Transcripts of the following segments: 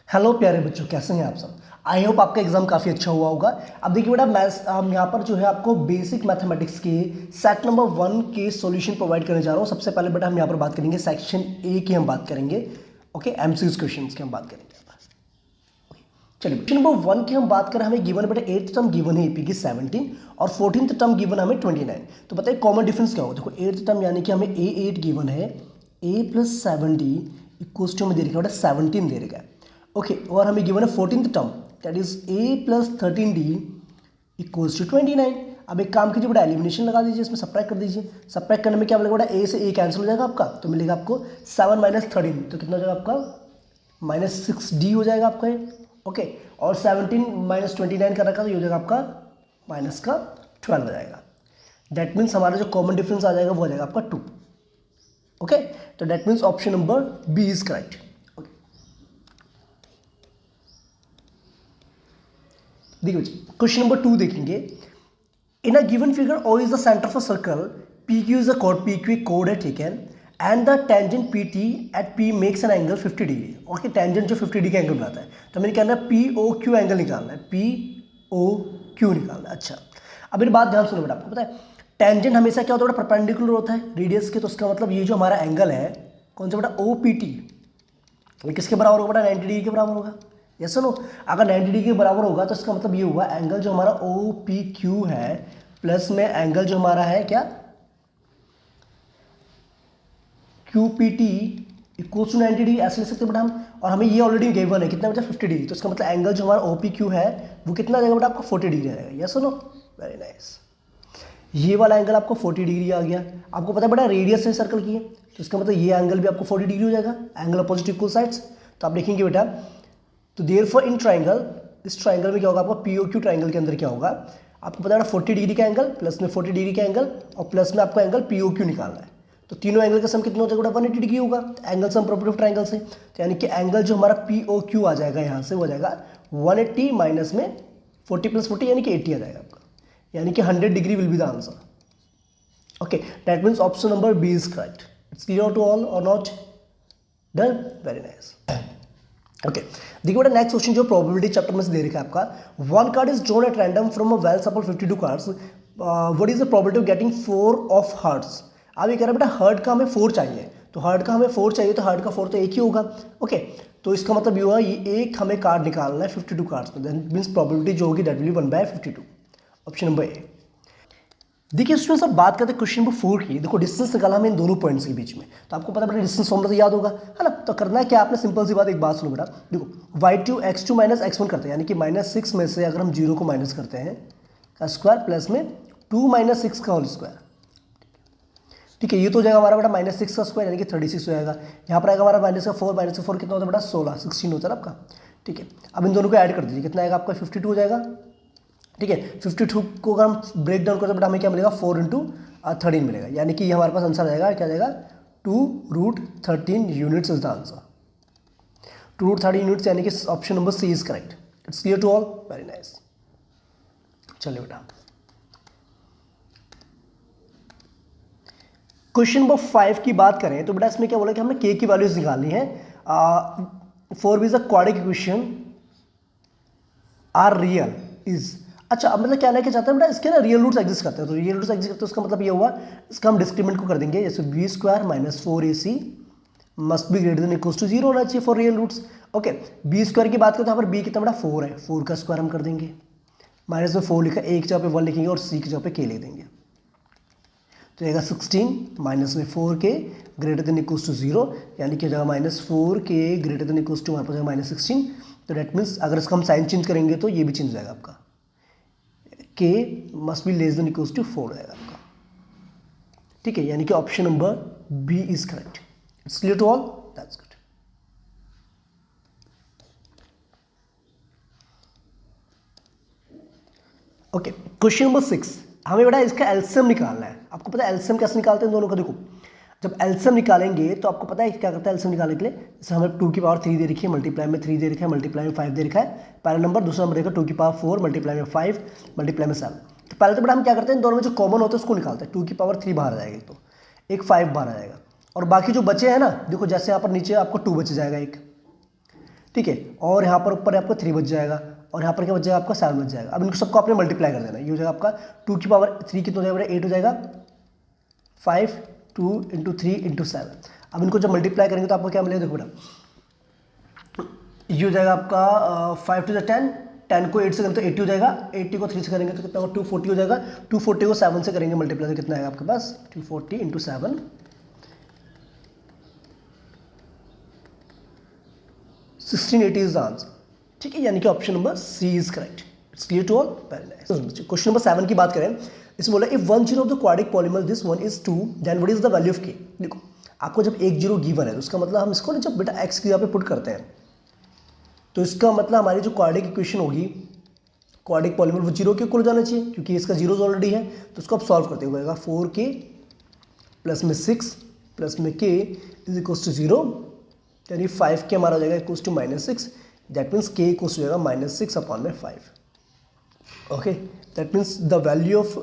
Hello प्यारे बच्चों, कैसे हैं आप सब। आई होप आपका एग्जाम काफ़ी अच्छा हुआ होगा। अब देखिए बेटा, मैं यहाँ पर जो है आपको बेसिक मैथमेटिक्स के सेट नंबर 1 के सॉल्यूशन प्रोवाइड करने जा रहा हूँ। सबसे पहले बेटा हम यहाँ पर बात करेंगे सेक्शन ए की, हम बात करेंगे ओके एमसीक्यू क्वेश्चंस की हम बात करेंगे। चलिए क्वेश्चन नंबर 1 की हम बात करें, हमें गिवन बेटा 8th टर्म गिवन है एपी की 17 और 14th टर्म गिवन हमें 29। तो बताइए कॉमन डिफरेंस क्या होगा। देखो 8th टर्म यानी कि हमें A8 गिवन है, a plus 7d equals to हमें दे रखा है बेटा 17 दे रखा है ओके। और हमें गिवन है 14th term that is a plus 13d equals to 29। अब एक काम कीजिए बेटा, एलिमिनेशन लगा दीजिए, इसमें सब्ट्रैक्ट कर दीजिए। सब्ट्रैक्ट करने में क्या मिलेगा बेटा, a से a कैंसिल हो जाएगा आपका, तो मिलेगा आपको 7 माइनस 13, तो कितना हो जाएगा आपका -6d हो जाएगा आपका ये ओके। और 17 माइनस 29 का रखा तो ये हो जाएगा आपका माइनस का 12 हो जाएगा। दैट मीन्स हमारा जो कॉमन डिफरेंस आ जाएगा वो आ जाएगा आपका 2 ओके। तो that means option number B is correct. देखिए क्वेश्चन नंबर 2 देखेंगे। In a given figure O is the centre of a circle, P Q is a कोड, पी क्यू एक कोड है ठीक है, and the tangent P T at P makes an angle 50 degree. Okay, tangent जो 50 degree का angle बनाता है, तो मैंने कहना है पी ओ क्यू एंगल निकालना है, पी ओ क्यू निकालना है। अच्छा अब मेरी बात ध्यान सुनो बेटा, आपको पता है टेंजेंट हमेशा क्या होता है बेटा, परपेंडिकुलर होता है रेडियस के। तो उसका मतलब ये जो हमारा एंगल है कौन सा बेटा, ओ पी टी, ये किसके बराबर होगा बेटा, 90 डिग्री के बराबर होगा। यस सुनो, अगर 90 डिग्री के बराबर होगा तो इसका मतलब ये हुआ एंगल जो हमारा ओ पी क्यू है प्लस में एंगल जो हमारा है क्या, Q P T equals to 90 degree, ऐसे लिख सकते हैं बेटा हम। और हमें ये ऑलरेडी गिवन है कितना बेटा, 50 डिग्री। तो इसका मतलब एंगल जो हमारा ओ पी क्यू है वो कितना आ जाएगा बेटा, आपको 40 डिग्री आ जाएगा। यस सुनो, वेरी नाइस। ये वाला एंगल आपको 40 डिग्री आ गया। आपको पता है बेटा रेडियस से सर्कल की है, तो इसका मतलब ये एंगल भी आपको 40 डिग्री हो जाएगा, एंगल अपोजिट इक्वल साइड्स। तो आप देखेंगे बेटा, तो देयरफॉर इन ट्राइंगल, इस ट्राइंगल में क्या होगा आपका, पीओक्यू ट्राइंगल के अंदर क्या होगा आपको पता है 40 डिग्री का एंगल प्लस में 40 डिग्री का एंगल और प्लस में आपको एंगल पीओक्यू निकालना है। तो तीनों एंगल का सम कितना हो जाएगा, 180 डिग्री होगा angle sum property of triangle से। तो यानी कि एंगल जो हमारा पीओक्यू आ जाएगा यहाँ से वो हो जाएगा 180 माइनस में 40 प्लस 40 यानी कि 80 आ जाएगा आपका, यानी कि 100 degree will be the answer okay. That means option number B is correct. It's clear to all और not, done, very nice okay. देखिए बेटा नेक्स्ट क्वेश्चन जो प्रोबेबिलिटी चैप्टर में से दे रखा है आपका, one card is drawn at random from a well shuffled 52 cards, what is the probability of getting 4 of hearts. अब ये कह रहा है बेटा हर्ट का हमें 4 चाहिए, तो हर्ट का हमें 4 चाहिए, तो हर्ट का 4 तो एक ही होगा ओके। तो इसका मतलब ये हुआ ये एक हमें कार्ड निकालना है 52 कार्ड्स में, दैट मीन्स प्रोबेबिलिटी जो होगी that will be 1/52, option number ए। देखिए स्टूडेंट्स अब बात करते हैं क्वेश्चन नंबर 4 की। देखो डिस्टेंस निकाला हमें इन दोनों पॉइंट्स के बीच में, तो आपको पता है बेटा डिस्टेंस फॉर्मूला तो याद होगा है ना। तो करना है क्या आपने, सिंपल सी बात, एक बात सुनो बेटा, देखो y2 x2 माइनस x1 करते हैं, यानी कि -6 में से अगर हम 0 को माइनस करते हैं का स्क्वायर प्लस में 2 माइनस 6 का होल स्क्वायर, ठीक है। ये तो हो जाएगा हमारा बेटा -6 का स्क्वायर यानी कि 36 हो जाएगा। यहाँ पर आएगा हमारा -4, -4 कितना होता है बेटा 16 होता है ना आपका, ठीक है। अब इन दोनों को ऐड कर दीजिए, कितना आएगा आपका 52 हो जाएगा, ठीक है। 52 को अगर हम ब्रेक डाउन करते बेटा हमें क्या मिलेगा 4 इंटू 13 मिलेगा, यानी कि ये हमारे पास आंसर आएगा क्या जाएगा 2√13 units is the answer. 2√13 units यानी कि option number C is correct. It's clear to all, very nice. चलिए बेटा क्वेश्चन नंबर 5 की बात करें तो बेटा इसमें क्या बोला कि हमने के की वैल्यूज निकालनी है for which the quadratic equation are real is. अच्छा अब मतलब क्या लेके चाहते हैं बेटा, इसके ना रियल रूट्स एग्जिस्ट करते हैं, तो रियल रूट्स एग्जिस्ट करते हैं उसका मतलब ये हुआ इसका हम डिस्क्रीमेंट को कर देंगे, जैसे b² minus 4ac must be greater than equals to 0 होना चाहिए for real roots okay. b² की बात करें तो यहाँ पर b कितना बड़ा 4 है, 4 का स्क्वायर हम कर देंगे, माइनस में 4 लिखा, a की जगह पे 1 लिखेंगे और c की जगह पे k लिख देंगे, तो रहेगा 16 माइनस में 4k greater than equals to 0, यानी कि हो जाएगा -4k greater than equals to हमारे पास -16। तो डेट मीन्स अगर इसका हम साइन चेंज करेंगे तो ये भी चेंज हो जाएगा आपका, k must be less than equals to 4 आएगा आपका, ठीक है। यानी कि option number B is correct. It's clear to all, that's good. Okay question number 6, हमें बेटा इसका एलसीएम निकालना है। आपको पता है एलसीएम कैसे निकालते हैं दोनों का, देखो जब एलसीएम निकालेंगे तो आपको पता है क्या करता है एलसीएम निकालने के लिए, जैसे हमें 2 की पावर 3 दे रखी है, मल्टीप्लाई में 3 दे रखा है, मल्टीप्लाई में 5 दे रखा है पहला नंबर, दूसरा नंबर देखा 2 की पावर 4 मल्टीप्लाई में 5 मल्टीप्लाई में 7। तो पहले तो बेटा हम क्या करते हैं दोनों में जो कॉमन होता है उसको निकालते हैं, 2 की पावर 3 बाहर आ जाएगा, तो एक 5 बाहर आ जाएगा और बाकी जो बचे हैं ना, देखो जैसे यहाँ पर नीचे आपको 2 बच जाएगा एक, ठीक है, और यहाँ पर ऊपर आपका 3 बच जाएगा, और यहाँ पर क्या बच जाएगा आपका 7 बच जाएगा। अब इनको सबको आपने मल्टीप्लाई कर देना, ये हो जाएगा आपका 2 की पावर 3 कितना हो जाएगा, 8 हो जाएगा, 5 2 इंटू 3 इंटू 7। अब इनको जब मल्टीप्लाई करेंगे तो आपको क्या मिलेगा, देखो बेटा, ये हो जाएगा आपका 5 टू 10, 10 को 8 से करेंगे तो 80 हो जाएगा, 80 को 3 से करेंगे तो कितना होगा, 240 हो जाएगा, 240 को 7 से करेंगे मल्टीप्लाई तो कितना आएगा आपके पास, 240 इंटू 7, 1680 इज द आंसर। ठीक है, यानी कि option number C is correct. It's clear to all, very nice. Question number 7 की बात करें, इसमें बोला if 1 zero of the quadric polymer this one is 2 then what is the value of K. देखो आपको जब एक जीरो गिवन है तो उसका मतलब हम इसको ना जब बेटा एक्स की जगह पे पुट करते हैं तो इसका मतलब हमारी जो क्वाड्रिक इक्वेशन होगी, क्वाड्रिक पॉलीमर वो जीरो के इक्वल जाना चाहिए, क्योंकि इसका जीरो ऑलरेडी है। तो उसको आप सॉल्व करते हुए 4k प्लस में 6 प्लस में k इज इक्वल टू 0, यानी 5k हमारा हो जाएगा equal to -6, that means k equal हो जाएगा -6 अपॉन में 5। Okay, that means the value of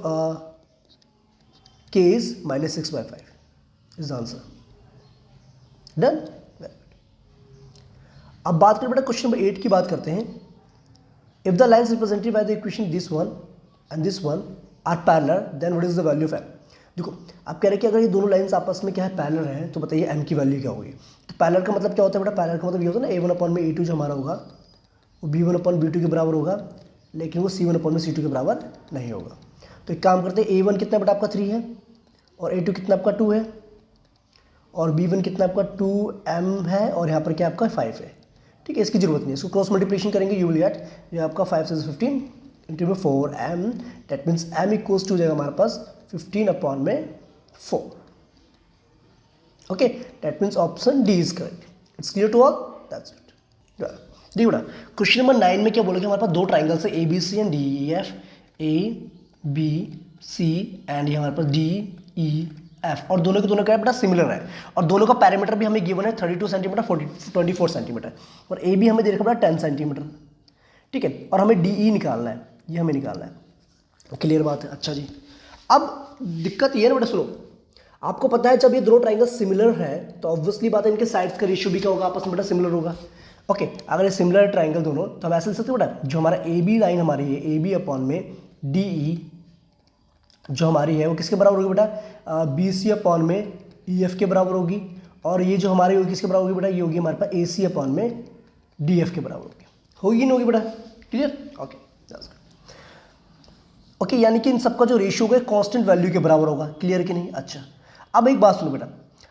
k is -6/5 is the answer. Done. अब बात करें बेटा क्वेश्चन नंबर 8 की बात करते हैं। If the lines represented by the equation this one and this one are parallel then what is the value of m। देखो आप कह रहे हैं कि अगर ये दोनों लाइन्स आपस में क्या है, पैरेलल है, तो बताइए m की वैल्यू क्या होगी। तो पैरेलल का मतलब क्या होता है बेटा, पैरेलल का मतलब ये होता है ना a1 अपॉन में a2 जो हमारा होगा वो b1 अपॉन b2 के बराबर होगा, लेकिन वो c1 अपॉन में c2 के बराबर नहीं होगा। तो एक काम करते हैं, a1 कितना बेटा आपका 3 है, और a2 कितना आपका 2 है, और b1 कितना आपका 2m है, और यहाँ पर क्या आपका 5 है। ठीक है, इसकी जरूरत नहीं है, इसको क्रॉस मल्टीप्लिकेशन करेंगे, यू विल गेट ये आपका 5 से 15 इंटू में 4m, that means m equals to हो जाएगा हमारे पास 15 अपॉन में 4। Okay, that means option D is correct. It's clear to all, that's it. देखिए बेटा क्वेश्चन नंबर 9 में क्या बोला कि हमारे पास दो ट्राइंगल्स है A B C and D E F, A B C and ये हमारे पास डी ई एफ, और दोनों के दोनों क्या है बेटा सिमिलर है, और दोनों का पैरामीटर भी हमें गिवन है 32 सेंटीमीटर 24 सेंटीमीटर, और ए बी हमें दे रखा बेटा 10 सेंटीमीटर। ठीक है, और हमें डी ई निकालना है, ये हमें निकालना है। क्लियर बात है। अच्छा जी, अब दिक्कत ये है ना बेटा, सुनो, आपको पता है जब ये दो ट्राइंगल सिमिलर है तो ऑब्वियसली बात है इनके साइड्स का रेशियो भी क्या होगा, आपस में बेटा सिमिलर होगा। ओके, अगर ये सिमिलर ट्राइंगल दोनों, तो हम ऐसे लिख सकते हैं बेटा, जो हमारा ए बी लाइन हमारी है, ए बी अपॉन में डी ई जो हमारी है वो किसके बराबर होगी बेटा, बी सी अपॉन में ई एफ के बराबर होगी, और ये जो हमारी होगी किसके बराबर होगी बेटा, ये होगी हमारे पास ए सी अपॉन में डी एफ के बराबर होगी नहीं होगी बेटा। क्लियर। ओके ओके, यानी कि इन सबका जो रेशियो होगा कांस्टेंट वैल्यू के बराबर होगा। क्लियर कि नहीं। अच्छा, अब एक बात सुनो बेटा,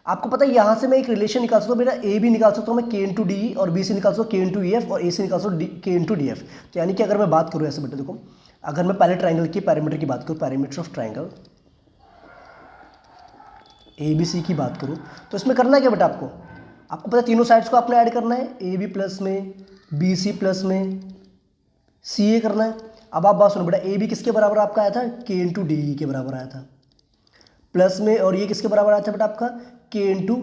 आपको पता है यहाँ से मैं एक रिलेशन निकाल सकता हूँ बेटा, ए बी निकाल सकता हूँ मैं के इंटू डी, और बी सी निकाल सकता हूँ के इंटू ई एफ, और ए सी निकाल सकता हूँ के इंटू डी एफ। तो यानी कि अगर मैं बात करूँ ऐसे बेटा, देखो अगर मैं पहले ट्राइंगल की पैरामीटर की बात करूँ, parameter of triangle A B C की बात करूँ, तो इसमें करना है क्या बेटा, आपको पता है तीनों साइड्स को आपने ऐड करना है, ए बी प्लस में, बी सी प्लस में, सी ए करना है। अब आप बात सुनो बेटा, ए बी किसके बराबर आपका आया था, के इंटू डी ई के बराबर आया था, प्लस में, और ये किसके बराबर आया था बेटा आपका, के इंटू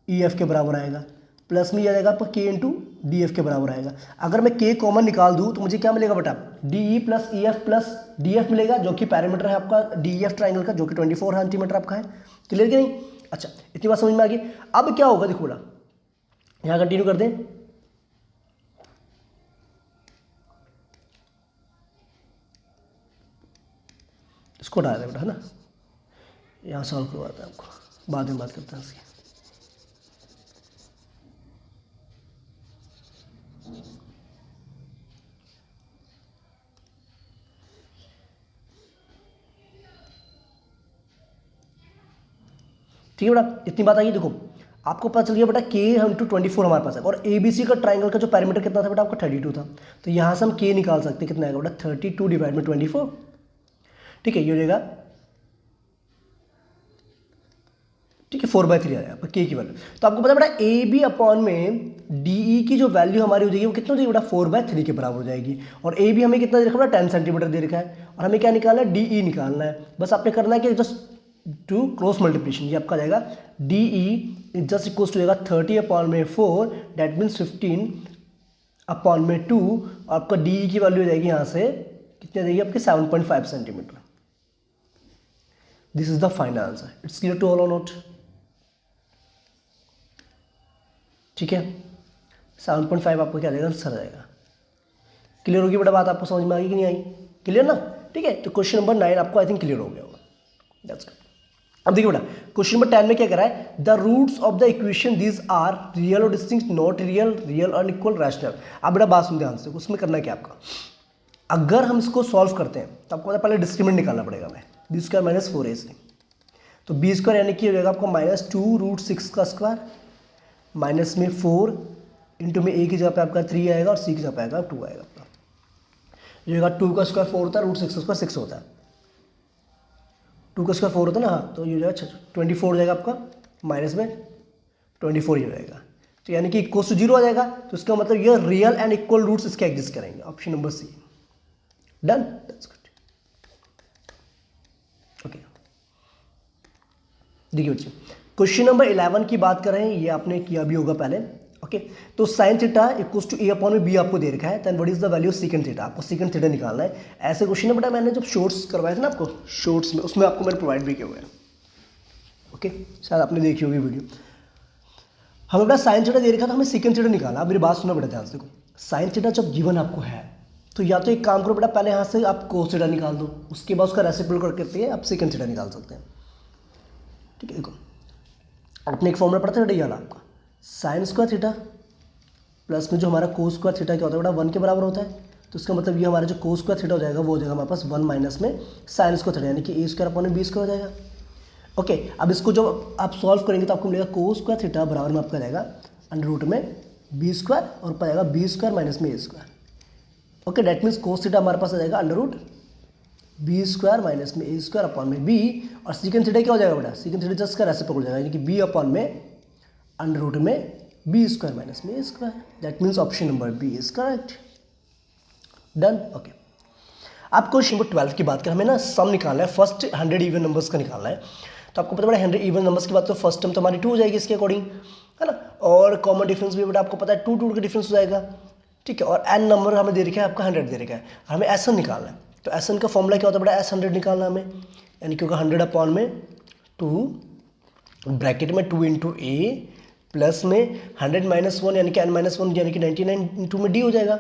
ई एफ के बराबर आएगा, प्लस में ये आ जाएगा आपका के इंटू डी एफ के बराबर आएगा। अगर मैं के कॉमन निकाल दूँ तो मुझे क्या मिलेगा बेटा, D E plus E F plus D F मिलेगा, जो कि पैरामीटर है आपका डी ई एफ ट्राइंगल का, जो कि 24 सेंटीमीटर आपका है। क्लियर कि नहीं। अच्छा, इतनी बात समझ में आ गई। अब क्या होगा देखो बेटा, यहाँ कंटिन्यू कर दें, इसको हटा दें बेटा, है ना, यहाँ सॉल्व करवाते हैं आपको, बाद में बात करते हैं इसकी। ठीक है बेटा, इतनी बात आई। देखो आपको पता चल गया बेटा के इंटू 24 हमारे पास है, और ए बी सी का ट्राइंगल का जो पैरामीटर कितना था बेटा आपका 32 था, तो यहाँ से हम के निकाल सकते हैं, कितना आएगा बेटा 32 डिवाइड में 24। ठीक है, ये हो जाएगा, ठीक है 4/3 आ जाएगा आपका के की वैल्यू। तो आपको पता है बेटा ए बी अपॉन में डी ई की जो वैल्यू हमारी हो जाएगी वो कितना हो जाएगी बेटा 4/3 के बराबर हो जाएगी, और ए बी हमें कितना दे रखा है बेटा 10 सेंटीमीटर दे रखा है, और हमें क्या निकालना है, डी ई निकालना है। बस आपने करना है कि जस्ट टू क्रॉस मल्टीप्लिकेशन, ये आपका जाएगा D E just equals to जाएगा 30 अपॉन में 4, दैट मीन्स 15 अपॉन में 2, आपका डी ई की वैल्यू हो जाएगी यहाँ से कितनी जाएगी आपकी 7.5 centimetre. This is the final answer. It's clear to all और नॉट। ठीक है, 7.5 आपको क्या आ जाएगा, आंसर आ जाएगा। क्लियर होगी बेटा बात, आपको समझ में आ गई कि नहीं आई? क्लियर ना? ठीक है, तो क्वेश्चन नंबर 9 आपको आई थिंक क्लियर हो गया होगा। That's good. अब देखिए बेटा क्वेश्चन नंबर 10 में क्या करा है, the roots of the equation these are real और distinct, not real, real unequal, rational. अब बेटा बात सुन ध्यान से, उसमें करना क्या आपका, अगर हम इसको सॉल्व करते हैं तो आपको पहले डिस्क्रिमिनेंट निकालना पड़ेगा हमें, बी स्क्वायर माइनस 4ac, तो बी स्क्वायर यानी कि हो जाएगा आपका -2√6 का स्क्वायर माइनस में 4 इंटू में ए की जगह पे आपका 3 आएगा और सी की जगह पे आएगा 2 आएगा आपका, ये होगा 2 का स्क्वायर 4 होता है, √6 का स्क्वायर 6 होता है, 2 का स्क्वायर 4 होता है ना, हाँ, तो ये हो जाएगा 24 हो जाएगा आपका, माइनस में 24 ही हो जाएगा, तो यानी कि इक्वल टू 0 आ जाएगा, तो इसका मतलब ये रियल एंड इक्वल रूट्स इसके एग्जिस्ट करेंगे, option number C. Done, that's good. Okay देखिए बच्चे क्वेश्चन नंबर 11 की बात कर रहे हैं, ये आपने किया भी होगा पहले। ओके तो sine theta equals to A upon में बी आपको दे रखा है, then what is the value of second theta, आपको सेकंड थीटा निकालना है। ऐसे क्वेश्चन है बेटा मैंने जब शॉर्ट्स करवाए थे ना आपको, शॉर्ट्स में उसमें आपको मैंने प्रोवाइड भी किया हुआ है। ओके शायद आपने देखी होगी वीडियो। हमें बेटा साइन थीटा दे रखा था, हमें सेकंड थीटा निकालना। अब मेरी बात सुनो बेटा ध्यान से, देखो साइन थीटा जब गिवन आपको है तो या तो एक काम करो बेटा, पहले यहाँ से आप कोस थीटा निकाल दो, उसके बाद उसका रेसिप्रोकल करके आप सेकंड थीटा निकाल सकते हैं। ठीक है देखो आपने एक फॉर्मूला पढ़ा था बेटा, ये वाला आपका साइन स्क्वायर थीटा प्लस में जो हमारा कोस स्क्वायर थीटा क्या होता है बेटा, 1 के बराबर होता है, तो इसका मतलब ये हमारा जो कोस स्क्वायर थीटा हो जाएगा वो हो जाएगा हमारे पास 1 माइनस में साइन स्क्वायर थीटा, यानी कि ए स्क्वायर अपॉन बी स्क्वायर हो जाएगा। ओके अब इसको जब आप सॉल्व करेंगे तो आपको मिलेगा कोस स्क्वायर थीटा बराबर में आपका जाएगा अंडर रूट में बी स्क्वायर और पाएगा बी स्क्वायर माइनस में A square. Okay that means cos theta हमारे पास आ जाएगा under root B square minus में ए स्क्वायर अपॉन में बी, और सेकंड थीटा क्या हो जाएगा बेटा, सेकंड थीटा जस्ट का रेसिप्रोकल हो जाएगा, यानी कि बी अपॉन में अंडर रूट में बी स्क्वायर माइनस में A square. That means option number B is correct. Done. Okay अब क्वेश्चन नंबर 12 की बात करें, हमें ना सम निकालना है, फर्स्ट 100 इवन नंबर्स का निकालना है। तो आपको पता है 100 इवन नंबर्स की बात तो फर्स्ट टर्म तो हमारी 2 हो जाएगी इसके अकॉर्डिंग, है ना, और कॉमन डिफरेंस भी बेटा आपको पता है 2 का डिफरेंस हो जाएगा। ठीक है, और एन नंबर हमें दे रखा है आपका 100 दे रखा है, हमें एस एन निकालना है। तो एस एन का फॉर्मूला क्या होता है बेटा, S100 निकालना हमें, यानी कि होगा 100 अपॉन में 2 ब्रैकेट में 2 इंटू ए प्लस में 100 माइनस 1 यानी कि n माइनस 1 यानी कि 99 इंटू में डी हो जाएगा।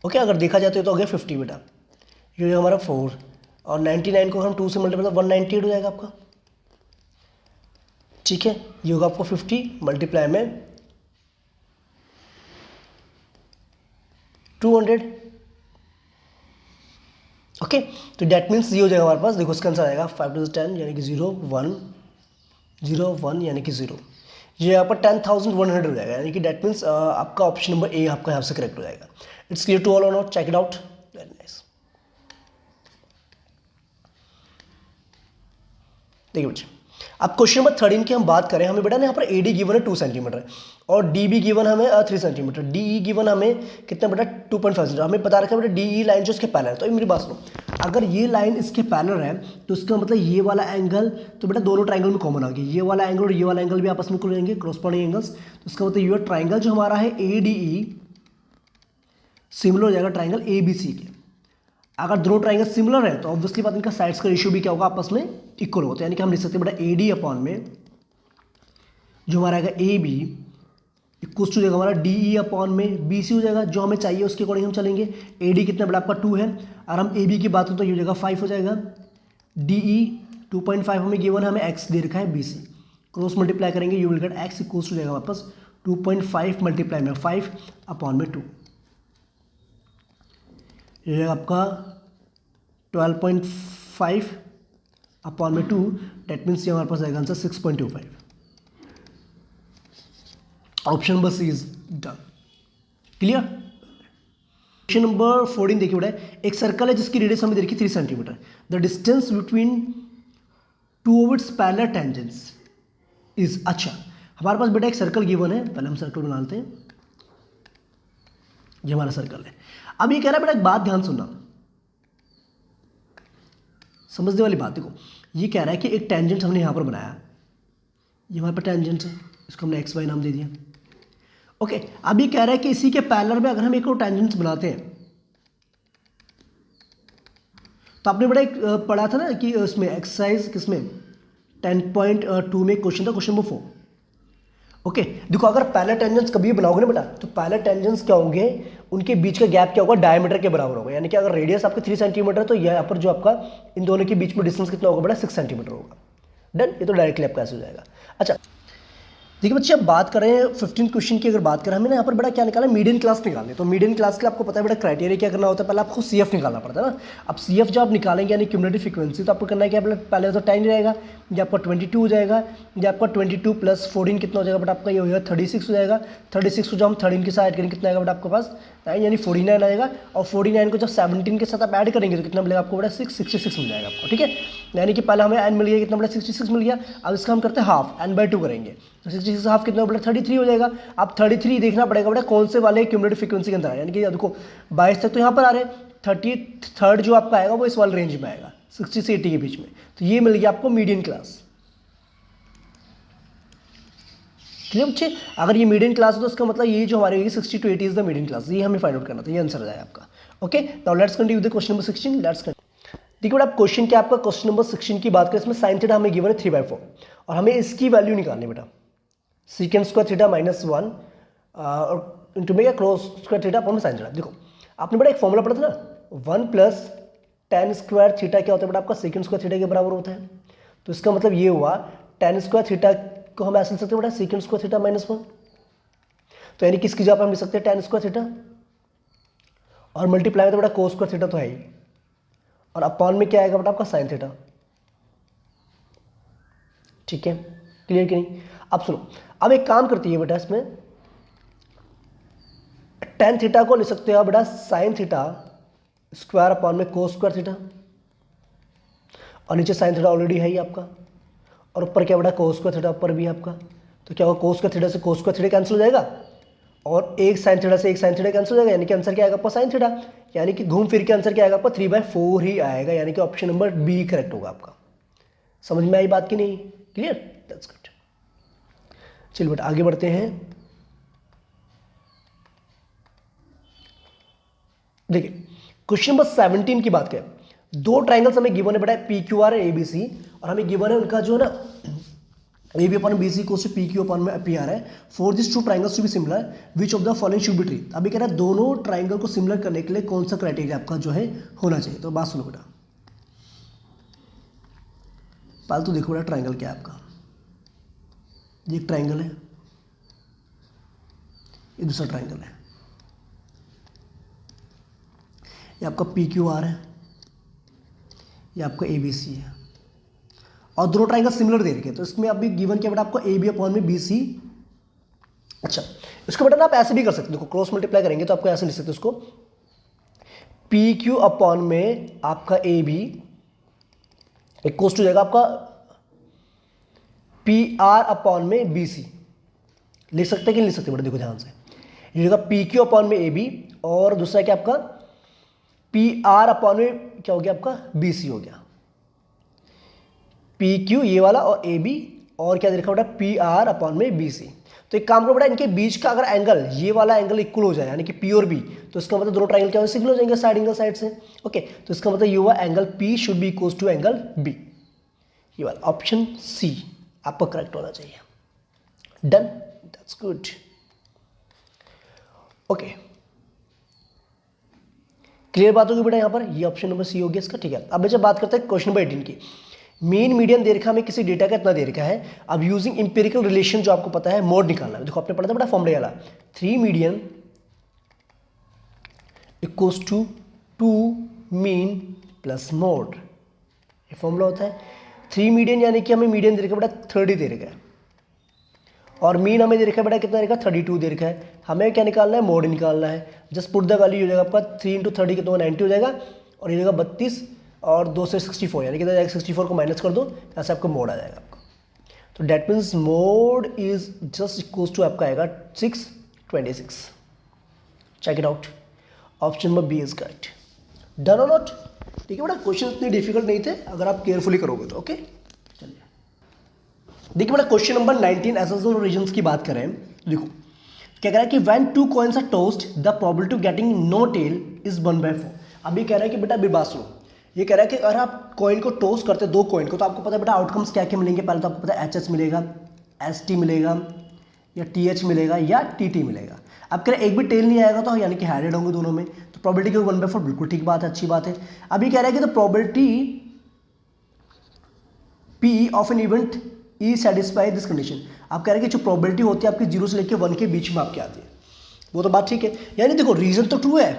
ओके अगर देखा जाए तो ये तो हो गया 50 बेटा, ये हो जाएगा हमारा 4 और 99 को हम 2 से मल्टीप्लाई 198 हो जाएगा आपका। ठीक है ये होगा आपको 50 मल्टीप्लाई में 200। ओके तो डेट मीन्स ये हो जाएगा हमारे पास, देखो इसका आंसर आएगा 5 to 10 यानी कि 0 1 0 1 यानी कि 0, ये यहाँ पर 10,100 हो जाएगा, यानी कि डेट मीन्स आपका ऑप्शन नंबर ए आपका यहाँ से करेक्ट हो जाएगा। इट्स क्लियर टू ऑल और not, check it out, very nice. देखिए बच्चे अब क्वेश्चन नंबर 13 की हम बात करें, हमें बेटा ना यहाँ पर AD गिवन है 2 सेंटीमीटर और DB गिवन हमें 3 सेंटीमीटर, DE गिवन हमें कितना बेटा 2.5 सेंटीमीटर, हमें पता रखा है बेटा DE लाइन जो इसके पैरेलल है। तो मेरी बात सुनो, अगर ये लाइन इसके पैरेलल है तो इसका मतलब ये वाला एंगल तो बेटा दोनों ट्राइंगल में कॉमन आ गया, ये वाला एंगल और ये वाला एंगल भी आपस में खुलेंगे क्रॉसपॉन्डिंग एंगल्स, तो इसका मतलब ये ट्राइंगल जो हमारा है ADE सिमिलर हो जाएगा ट्राइंगल ABC के। अगर दोनों ट्राइंगल सिमिलर है तो ऑब्वियसली बात इनका साइड्स का रेशियो भी क्या होगा आपस में इक्वल होता है, यानी कि हम लिख सकते हैं बेटा AD अपॉन में जो हमारा आएगा AB इक्वल टू जाएगा हमारा DE अपॉन में BC हो जाएगा, जो हमें चाहिए उसके अकॉर्डिंग हम चलेंगे। AD कितना बड़ा आपका 2 है, और हम AB की बात करें तो ये हो जाएगा 5 हो जाएगा, DE 2.5 हमें गिवन है, हमें x दे रखा है BC, क्रॉस मल्टीप्लाई करेंगे you will get x equal to जाएगा वापस 2.5 मल्टीप्लाई में 5 अपॉन में 2, ये है आपका 12.5 अपॉन में 2, डेट मीन्स ये हमारे पास आएगा answer 6.25। Option number C is done. Clear. Question number 14 देखिए बेटा, एक सर्कल है जिसकी रेडियस हमें देखी 3 centimetre, the distance between two of its parallel tangents is. अच्छा हमारे पास बेटा एक सर्कल गिवन है, पहले हम सर्कल बना लेते हैं, ये हमारा सर्कल है। अब ये कह रहा है बेटा एक बात ध्यान सुनना, समझने वाली बात देखो, ये कह रहा है कि एक टेंजेंट हमने यहां पर बनाया, ये हमारे पास टेंजेंट है, इसको हमने XY नाम दे दिया। ओके अब ये कह रहा है कि इसी के पैरेलल में अगर हम एक और टेंजेंट्स बनाते हैं, तो आपने बड़ा एक पढ़ा था ना कि उसमें एक्सरसाइज किसमें 10.2 में क्वेश्चन था, क्वेश्चन नंबर 4। ओके देखो, अगर पैरेलल टेंजेंट्स कभी बनाओगे ना बेटा, तो पैरेलल टेंजेंट्स क्या होंगे, उनके बीच का गैप क्या होगा, डायमीटर के बराबर होगा। यानी कि अगर रेडियस आपका 3 सेंटीमीटर है तो यहाँ पर जो आपका इन दोनों के बीच में डिस्टेंस कितना होगा बेटा, 6 सेंटीमीटर होगा। डन, ये तो डायरेक्टली आपका ऐसे हो जाएगा। अच्छा देखिए बच्चे, अब बात करें 15 क्वेश्चन की, अगर बात करें हमें ना यहाँ पर बड़ा क्या निकाला, मीडियन क्लास निकालने। तो मीडियन क्लास के लिए आपको पता है बड़ा क्राइटेरिया क्या करना होता है, पहले आपको CF निकालना पड़ता है ना। अब CF जब आप निकालेंगे यानी क्यूमुलेटिव फ्रीक्वेंसी, तो आपको करना है क्या, पहले तो 10 रहेगा, ये आपका 22 हो जाएगा, ये आपका 22 प्लस 14 कितना हो जाएगा बट आपका ये हो जाएगा 36 हो जाएगा। 36 को जब हम 13 के साथ ऐड करेंगे कितना आएगा बट आपके पास 9 यानी 49 आएगा। और 49 को जब 17 के साथ आप ऐड करेंगे तो कितना मिलेगा आपको बड़ा 66 मिल जाएगा आपको, ठीक है। यानी कि पहले हमें n मिल गया, कितना बड़ा 66 मिल गया। अब इसका हम करते हैं हाफ, n/2 करेंगे तो 66 हाफ कितना बड़ा 33 हो जाएगा। अब 33 देखना पड़ेगा बड़ा कौन से वाले क्यूमुलेटिव फ्रीक्वेंसी के अंदर है, यानी कि देखो 22 तक तो यहाँ पर आ रहे हैं, 33rd जो आपका आएगा वो इस वाले रेंज में आएगा 60 से 80 के बीच में। तो ये मिल गया आपको मीडियन क्लास। क्लियर बच्चे, अगर ये मीडियन क्लास है तो उसका मतलब ये जो हमारी होगी 60 to 80 is the median class, ये हमें फाइंड आउट करना था, ये आंसर आ जाएगा आपका। Okay now let's continue with question number 16। Let's देखिए बेटा, क्वेश्चन क्या आपका, क्वेश्चन नंबर 16 की बात करें, इसमें साइन थीटा हमें गिवन है 3/4 और हमें इसकी वैल्यू निकालनी बेटा, सीकेंड स्क्वायर थीटा -1 और इंटू में क्या cross square theta upon sine theta. देखो आपने बेटा एक फॉर्मूला पढ़ा था ना, 1 + tan स्क्वायर थीटा क्या होता है बेटा, आपका सेकंड स्क्वायर थीटा के बराबर होता है। तो इसका मतलब ये हुआ tan स्क्वायर थीटा को हम ऐसे लिख सकते हैं बेटा सेकंड स्क्वायर थीटा -1। तो यानी किसकी जगह पर हम लिख सकते हैं tan स्क्वायर थीटा और मल्टीप्लाई में तो बेटा कोस स्क्वायर थीटा तो है ही, और अपॉन में क्या आएगा बेटा आपका साइन थीटा। ठीक है, क्लियर कि नहीं। अब सुनो, अब एक काम करती है बेटा, इसमें tan थीटा को लिख सकते हो बेटा साइन थीटा स्क्वायर अपॉन में कोस स्क्वायर थीटा, और नीचे साइन थीटा ऑलरेडी है ही आपका, और ऊपर क्या बेटा कोस स्क्वायर थीटा ऊपर भी है आपका। तो क्या होगा, कोस स्क्वायर थीटा से कोस स्क्वायर थीटा कैंसिल हो जाएगा और एक साइन थीटा से एक साइन थीटा कैंसिल हो जाएगा, यानी कि आंसर क्या आएगा आपका साइन थीटा। यानी कि घूम फिर के आंसर क्या आएगा आपका 3/4 ही आएगा, यानी कि ऑप्शन नंबर बी करेक्ट होगा आपका। समझ में आई बात की नहीं, क्लियर, दैट्स गुड। चलिए बेटा आगे बढ़ते हैं। देखिए क्वेश्चन नंबर 17 की बात करें, दो ट्राइंगल्स हमें गिवन है बेटा PQR और ABC, और हमें गिवन है उनका जो है ना AB upon BC equals to PQ upon में PR है। For this two triangles to be similar which of the following should be true. अभी कह रहा है दोनों ट्राइंगल को सिमिलर करने के लिए कौन सा क्राइटेरिया आपका जो है होना चाहिए। तो बात सुनो बेटा, पहले तो देखो बेटा ट्राइंगल क्या है आपका, ये एक ट्राइंगल है, ये दूसरा ट्राइंगल है, ये आपका PQR है, ये आपका ABC है, और दोनों ट्राइंगल सिमिलर दे रखे हैं। तो इसमें अभी गिवन क्या बेटा आपको AB अपॉन में BC। अच्छा इसको बेटा ना आप ऐसे भी कर सकते हो, देखो क्रॉस मल्टीप्लाई करेंगे तो आपको ऐसे लिख सकते हो इसको, PQ अपॉन में आपका AB इक्वल्स टू जाएगा आपका PR अपॉन में BC। लिख सकते कि नहीं लिख सकते बेटा, देखो ध्यान से, ये होगा PQ अपॉन में AB और दूसरा क्या आपका PR अपॉन में क्या हो गया आपका BC हो गया। PQ ये वाला और AB और क्या देखा बेटा PR अपॉन में BC। तो एक काम करो बेटा, इनके बीच का अगर एंगल ये वाला एंगल इक्वल हो जाए यानी कि P और B, तो इसका मतलब दोनों ट्राइंगल क्या हो सिग्नल हो जाएंगे साइड एंगल साइड से। ओके तो इसका मतलब ये हुआ angle P should be equals to angle B। ये वाला ऑप्शन C आपका करेक्ट होना चाहिए। Done, that's good. Okay clear बात होगी बेटा यहाँ पर, ये ऑप्शन नंबर C हो गया इसका। ठीक है, अब जब बात करते हैं क्वेश्चन नंबर 18 की, मीन मीडियन दे रखा हमें किसी डेटा का इतना दे रखा है। अब यूजिंग इंपेरिकल रिलेशन जो आपको पता है मोड निकालना है। देखो आपने पढ़ा था बेटा फॉर्मूला वाला 3 median equals to 2 mean plus mode, ये फॉर्मूला होता है। 3 मीडियन यानी कि हमें मीडियन दे रखा बेटा 30 दे रखा है, और मीन हमें दे रखा है बेटा कितना दे रखा है 32 दे रखा है। हमें क्या निकालना है, मोड निकालना है। जस्ट पुट द वैल्यू हो जाएगा आपका 3 × 30 कितना 90 हो जाएगा, और ये जाएगा 32 और 2 से 64 यानी कितना जाएगा 64 को माइनस कर दो, ऐसे आपका मोड आ जाएगा आपका। तो that means mode is just equals to आपका आएगा 626। Check it out, option number B is correct. Done और नॉट। ठीक है बेटा, क्वेश्चन इतने डिफिकल्ट नहीं थे अगर आप केयरफुली करोगे तो। ओके चलिए देखिए बेटा क्वेश्चन नंबर 19 एसोसिएशन रीजन्स की बात करें। देखो क्या कह रहा है कि when 2 coins are tossed the probability of getting no tail is 1/4। अभी कह रहा है कि बेटा अभी बात सुनो, ये कह रहा है कि अगर आप कॉइन को टॉस करते हैं दो कॉइन को, तो आपको पता है बेटा आउटकम्स क्या क्या मिलेंगे। पहले तो आपको पता है HH मिलेगा, ST मिलेगा, या TH मिलेगा या TT मिलेगा। अब कह रहे एक भी टेल नहीं आएगा तो यानी कि हेडेड होंगे दोनों में, तो प्रोबेबिलिटी को 1/4 बिल्कुल ठीक बात है, अच्छी बात है। अभी कह रहा है कि the probability P of an event E satisfy this condition. आप कह रहे हैं कि जो प्रोबेबिलिटी होती है आपकी 0 से लेकर 1 के बीच में आपकी आती है, वो तो बात ठीक है। यानी देखो रीजन तो ट्रू है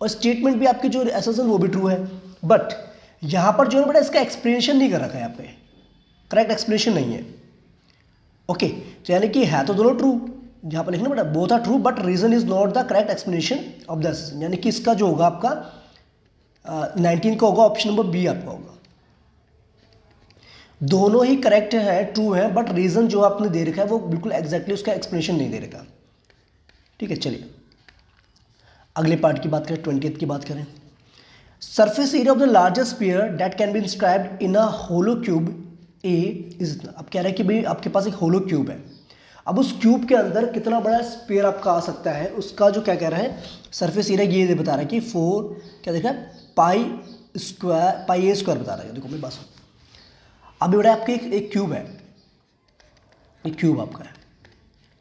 और स्टेटमेंट भी आपकी जो एसर्शन वो भी ट्रू है, बट यहाँ पर जो है बेटा इसका एक्सप्लेनेशन नहीं कर रखा है, यहाँ पे करेक्ट एक्सप्लेनेशन नहीं है। ओके तो यानी कि है तो दोनों ट्रू, यहाँ पर लिखना बेटा both are true but reason is not the correct explanation of the assertion, यानी कि इसका जो होगा आपका 19 का होगा ऑप्शन नंबर बी आपका होगा। दोनों ही करेक्ट है, ट्रू है, बट रीजन जो आपने दे रखा है वो बिल्कुल एग्जैक्टली उसका एक्सप्लेनेशन नहीं दे रखा। ठीक है, चलिए अगले पार्ट की बात करें, 20th की बात करें। Surface area of the largest sphere that can be inscribed in a hollow cube A is इतना। अब कह रहा है कि भाई आपके पास एक होलो क्यूब है, अब उस क्यूब के अंदर कितना बड़ा स्फीयर आपका आ सकता है, उसका जो क्या कह रहा है सरफेस एरिया ये बता रहा है कि 4 क्या देख रहा है पाई ए स्क्वायर बता रहा है। देखो मेरी बात सुनो, अभी बेटा आपके एक क्यूब है, एक क्यूब आपका है,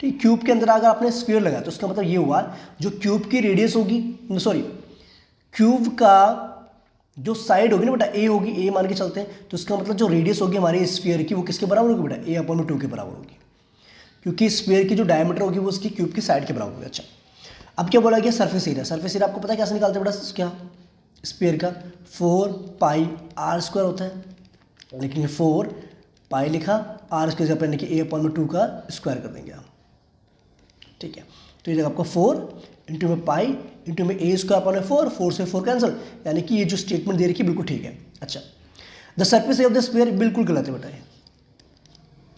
ठीक। क्यूब के अंदर अगर आपने स्फीयर लगाया तो उसका मतलब ये हुआ जो क्यूब की रेडियस होगी, सॉरी क्यूब का जो साइड होगी ना बेटा ए होगी, ए मान के चलते हैं, तो इसका मतलब जो रेडियस होगी हमारे स्फीयर की वो किसके बराबर होगी बेटा a/2 के बराबर होगी, क्योंकि स्फीयर की जो डायमीटर होगी वो उसकी क्यूब की साइड के बराबर होगी। अच्छा अब क्या बोला गया सरफेस एरिया, सरफेस एरिया आपको पता है कैसे निकालते हैं बेटा, क्या स्फीयर का 4 पाई r स्क्वायर होता है, लेकिन ये 4 पाई लिखा, r स्क्वायर जगह पर कि a/2 का स्क्वायर कर देंगे हम, ठीक है। तो ये जगह आपका 4 इंटू में पाई इंटू में a स्क्वायर अपॉन 4 से 4 कैंसिल, यानी कि ये जो स्टेटमेंट दे रखी है बिल्कुल ठीक है। अच्छा the surface area of the sphere बिल्कुल गलत है बेटा, ये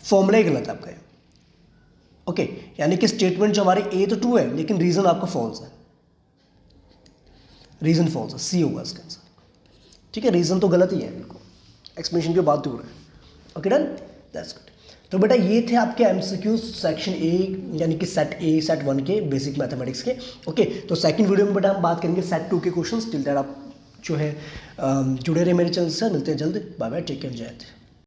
फॉर्मूला ही गलत है आपका। ओके यानी कि स्टेटमेंट जो हमारे ए तो ट्रू है लेकिन रीजन आपका फॉल्स है, रीजन फॉल्स है, सी होगा इसका आंसर, ठीक है। रीजन तो गलत ही है बिल्कुल, एक्सप्लेनेशन की बात दूर है। Okay done, that's good. तो बेटा ये थे आपके एमसीक्यू सेक्शन ए यानी कि सेट ए सेट 1 के बेसिक मैथमेटिक्स के। ओके तो सेकंड वीडियो में बेटा हम बात करेंगे सेट 2 के क्वेश्चंस। टिल दैट आप जो है जुड़े रहे मेरे चैनल से, मिलते हैं जल्द, बाय बाय, टेक केयर, जय हिंद।